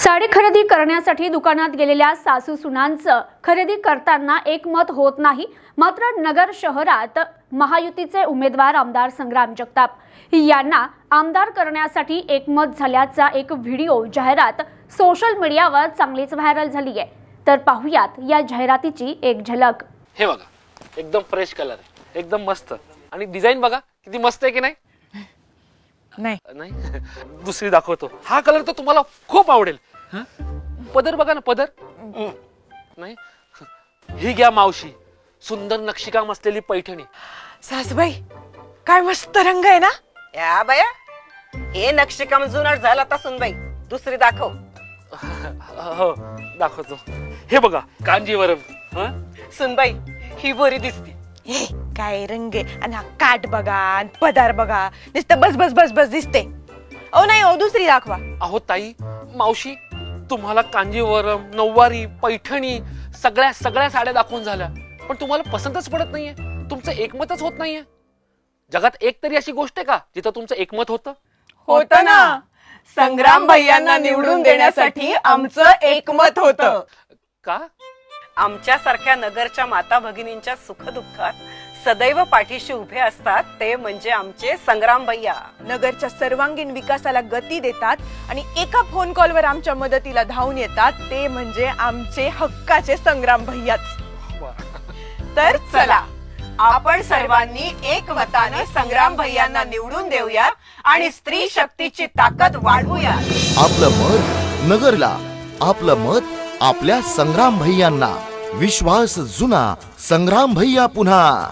साडी खरेदी करण्यासाठी दुकानात गेलेल्या सासू सुनांचं खरेदी करताना एकमत होत नाही। मात्र नगर शहरात महायुतीचे उमेदवार आमदार संग्राम जगताप यांना आमदार करण्यासाठी एकमत झाल्याचा एक व्हिडिओ जाहिरात सोशल मीडियावर चांगलीच व्हायरल झाली आहे। तर पाहूयात या जाहिरातीची एक झलक। हे बघा, एकदम फ्रेश कलर आहे, एकदम मस्त, आणि डिझाइन बघा किती मस्त आहे की नाही? नाही दुसरी दाखवतो। हा कलर तर तुम्हाला खूप आवडेल। पदर बघा ना, पदर नाही, ही घ्या मावशी, सुंदर नक्षीकाम असलेली पैठणी। सासूबाई, काय मस्त रंग आहे ना? या बाया, हे नक्षीकाम जुनाट झाला आता सुनबाई, दुसरी दाखव। हो दाखवतो। हे बघा, कांजीवरम। सुनबाई, ही बरी दिसती। हे काय रंग आहे, आणि हा काठ बघा, आणि पदार बघा, नुसतं बस बस बस बस दिसते। ओ नाही ओ, दुसरी दाखवा। अहो ताई, मावशी, तुम्हाला कांजीवरम, नऊवारी, पैठणी सगळ्या साड्या दाखवून झाल्या, पण तुम्हाला पसंतच पडत नाहीये, तुमचं एकमतच होत नाहीये। जगात एक तरी अशी गोष्ट आहे का जिथं तुमचं एकमत होतं? होतं ना, संग्राम भैयांना निवडून देण्यासाठी आमचं एकमत होतं। का? आमच्यासारख्या नगरच्या माता भगिनींच्या सुखदुःखात सदैव पाठीशी उभे असतात ते म्हणजे आमचे संग्राम भैया। नगरच्या सर्वांगीण विकासाला गती देतात आणि एका फोन कॉलवर आमच्या मदतीला धावून येतात ते म्हणजे आमचे हक्काचे संग्राम भैयाच। तर चला, आपण सर्वांनी एकमताने संग्राम भैयांना निवडून देऊया आणि स्त्री शक्तीची ताकद वाढवूया। आपलं मत नगरला, आपलं मत आपल्या संग्राम भैयांना। विश्वास जुना, संग्राम भैया पुन्हा।